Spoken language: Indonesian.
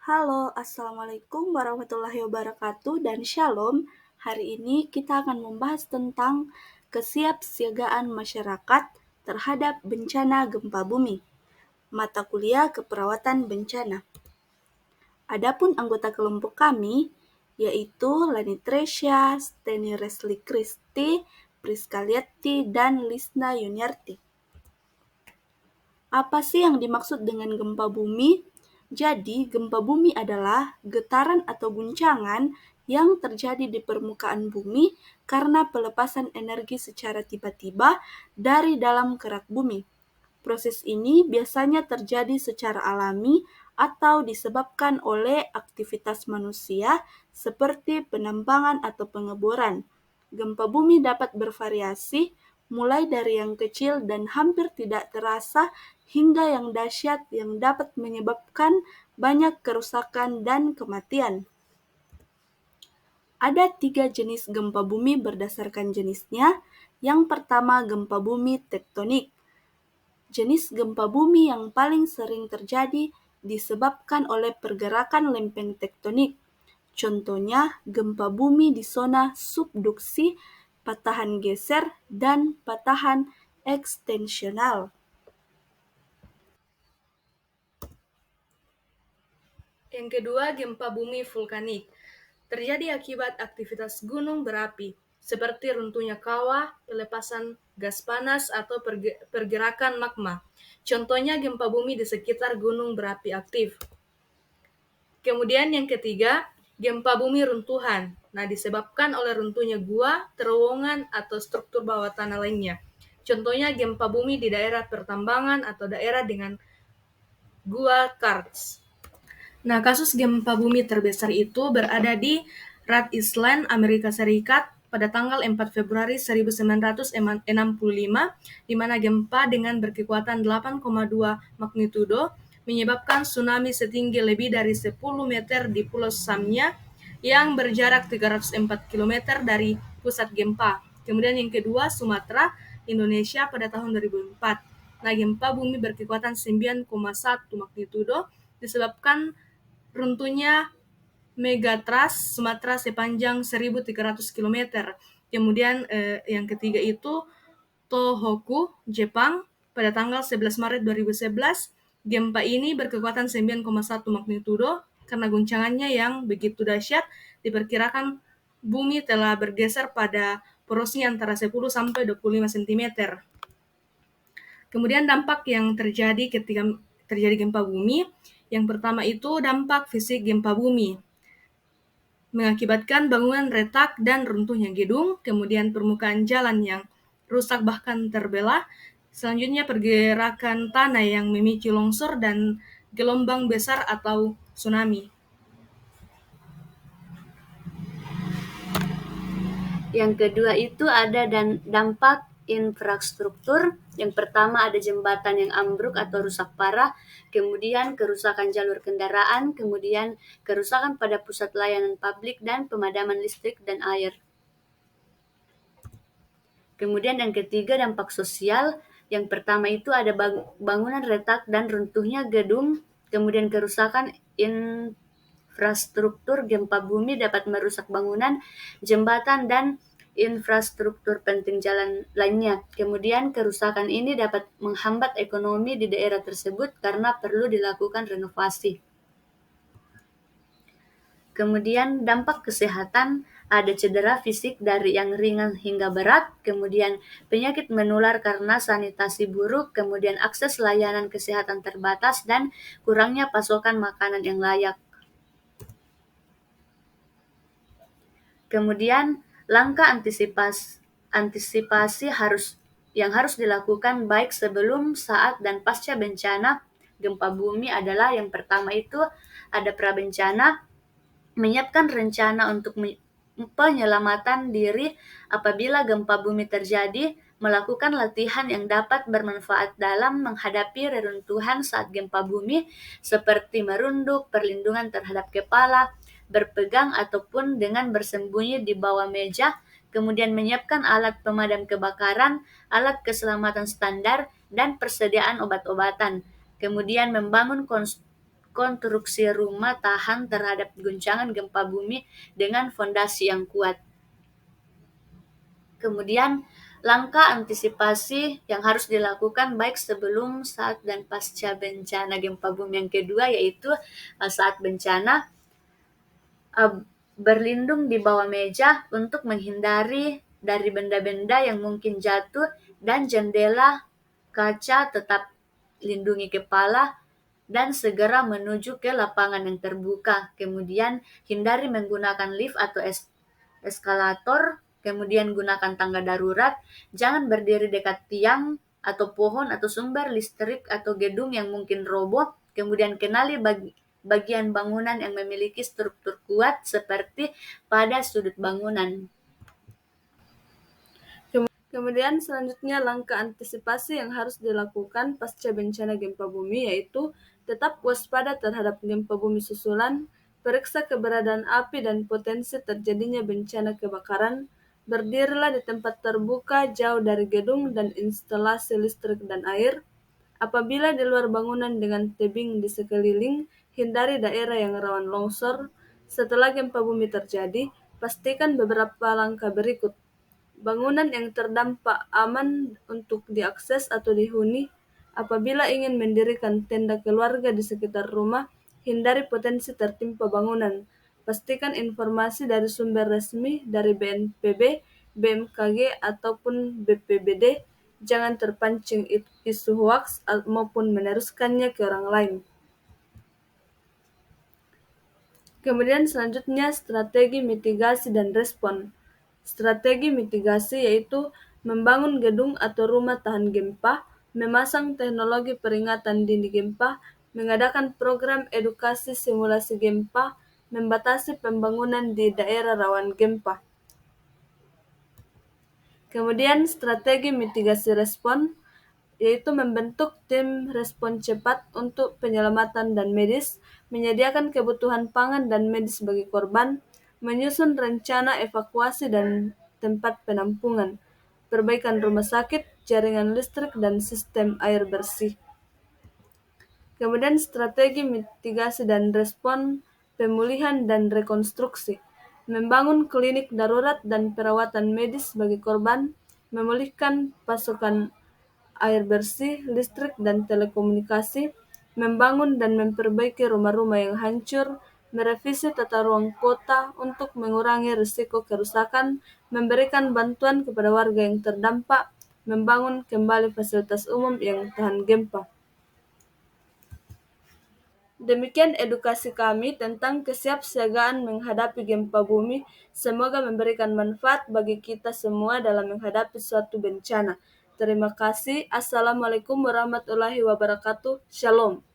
Halo, Assalamualaikum warahmatullahi wabarakatuh dan Shalom. Hari ini kita akan membahas tentang kesiapsiagaan masyarakat terhadap bencana gempa bumi. Mata kuliah keperawatan bencana. Adapun anggota kelompok kami, yaitu Lani Tresya, Steny Resli Kristi, Priska Lietti, dan Lisna Yuniarti. Apa sih yang dimaksud dengan gempa bumi? Jadi, gempa bumi adalah getaran atau guncangan yang terjadi di permukaan bumi karena pelepasan energi secara tiba-tiba dari dalam kerak bumi. Proses ini biasanya terjadi secara alami atau disebabkan oleh aktivitas manusia seperti penambangan atau pengeboran. Gempa bumi dapat bervariasi, mulai dari yang kecil dan hampir tidak terasa hingga yang dahsyat yang dapat menyebabkan banyak kerusakan dan kematian. Ada 3 jenis gempa bumi berdasarkan jenisnya. Yang pertama, gempa bumi tektonik. Jenis gempa bumi yang paling sering terjadi disebabkan oleh pergerakan lempeng tektonik. Contohnya, gempa bumi di zona subduksi, patahan geser, dan patahan ekstensional. Yang kedua, gempa bumi vulkanik. Terjadi akibat aktivitas gunung berapi, seperti runtuhnya kawah, pelepasan gas panas, atau pergerakan magma. Contohnya gempa bumi di sekitar gunung berapi aktif. Kemudian yang ketiga, gempa bumi runtuhan. Nah, disebabkan oleh runtuhnya gua, terowongan, atau struktur bawah tanah lainnya. Contohnya gempa bumi di daerah pertambangan atau daerah dengan gua karst. Nah, kasus gempa bumi terbesar itu berada di Rhode Island, Amerika Serikat pada tanggal 4 Februari 1965, di mana gempa dengan berkekuatan 8,2 magnitudo menyebabkan tsunami setinggi lebih dari 10 meter di Pulau Samya yang berjarak 304 km dari pusat gempa. Kemudian yang kedua, Sumatera, Indonesia pada tahun 2004. Nah, gempa bumi berkekuatan 9,1 magnitudo disebabkan runtuhnya megatrust Sumatera sepanjang 1.300 km. Kemudian yang ketiga itu Tohoku, Jepang pada tanggal 11 Maret 2011. Gempa ini berkekuatan 9,1 magnitudo karena guncangannya yang begitu dahsyat. Diperkirakan bumi telah bergeser pada porosnya antara 10 sampai 25 cm. Kemudian dampak yang terjadi ketika terjadi gempa bumi, yang pertama itu dampak fisik gempa bumi, mengakibatkan bangunan retak dan runtuhnya gedung, kemudian permukaan jalan yang rusak bahkan terbelah, selanjutnya pergerakan tanah yang memicu longsor dan gelombang besar atau tsunami. Yang kedua itu ada dampak infrastruktur. Yang pertama ada jembatan yang ambruk atau rusak parah, kemudian kerusakan jalur kendaraan, kemudian kerusakan pada pusat layanan publik dan pemadaman listrik dan air. Kemudian yang ketiga dampak sosial. Yang pertama itu ada bangunan retak dan runtuhnya gedung, kemudian kerusakan infrastruktur. Gempa bumi dapat merusak bangunan, jembatan, dan infrastruktur penting jalan lainnya. Kemudian kerusakan ini dapat menghambat ekonomi di daerah tersebut karena perlu dilakukan renovasi. Kemudian dampak kesehatan, ada cedera fisik dari yang ringan hingga berat, kemudian penyakit menular karena sanitasi buruk, kemudian akses layanan kesehatan terbatas, dan kurangnya pasokan makanan yang layak. Kemudian langkah antisipasi yang harus dilakukan baik sebelum, saat, dan pasca bencana gempa bumi adalah yang pertama itu ada prabencana, menyiapkan rencana untuk penyelamatan diri apabila gempa bumi terjadi, melakukan latihan yang dapat bermanfaat dalam menghadapi reruntuhan saat gempa bumi, seperti merunduk, perlindungan terhadap kepala, berpegang ataupun dengan bersembunyi di bawah meja, kemudian menyiapkan alat pemadam kebakaran, alat keselamatan standar, dan persediaan obat-obatan. Kemudian membangun konstruksi rumah tahan terhadap guncangan gempa bumi dengan fondasi yang kuat. Kemudian langkah antisipasi yang harus dilakukan baik sebelum, saat, dan pasca bencana gempa bumi yang kedua yaitu saat bencana berlindung di bawah meja untuk menghindari dari benda-benda yang mungkin jatuh, dan jendela kaca tetap lindungi kepala dan segera menuju ke lapangan yang terbuka. Kemudian hindari menggunakan lift atau eskalator, kemudian gunakan tangga darurat, jangan berdiri dekat tiang atau pohon atau sumber listrik atau gedung yang mungkin roboh, kemudian kenali bagian bangunan yang memiliki struktur kuat seperti pada sudut bangunan. Kemudian selanjutnya langkah antisipasi yang harus dilakukan pasca bencana gempa bumi yaitu tetap waspada terhadap gempa bumi susulan, periksa keberadaan api dan potensi terjadinya bencana kebakaran, berdirilah di tempat terbuka jauh dari gedung dan instalasi listrik dan air. Apabila di luar bangunan dengan tebing di sekeliling, hindari daerah yang rawan longsor. Setelah gempa bumi terjadi, pastikan beberapa langkah berikut. Bangunan yang terdampak aman untuk diakses atau dihuni. Apabila ingin mendirikan tenda keluarga di sekitar rumah, hindari potensi tertimpa bangunan. Pastikan informasi dari sumber resmi dari BNPB, BMKG, ataupun BPBD. Jangan terpancing isu hoaks maupun meneruskannya ke orang lain. Kemudian selanjutnya strategi mitigasi dan respon. Strategi mitigasi yaitu membangun gedung atau rumah tahan gempa, memasang teknologi peringatan dini gempa, mengadakan program edukasi simulasi gempa, membatasi pembangunan di daerah rawan gempa. Kemudian strategi mitigasi respon yaitu membentuk tim respon cepat untuk penyelamatan dan medis, menyediakan kebutuhan pangan dan medis bagi korban, menyusun rencana evakuasi dan tempat penampungan, perbaikan rumah sakit, jaringan listrik, dan sistem air bersih. Kemudian strategi mitigasi dan respon pemulihan dan rekonstruksi, membangun klinik darurat dan perawatan medis bagi korban, memulihkan pasokan air bersih, listrik, dan telekomunikasi, membangun dan memperbaiki rumah-rumah yang hancur, merevisi tata ruang kota untuk mengurangi risiko kerusakan, memberikan bantuan kepada warga yang terdampak, membangun kembali fasilitas umum yang tahan gempa. Demikian edukasi kami tentang kesiapsiagaan menghadapi gempa bumi. Semoga memberikan manfaat bagi kita semua dalam menghadapi suatu bencana. Terima kasih. Assalamualaikum warahmatullahi wabarakatuh. Shalom.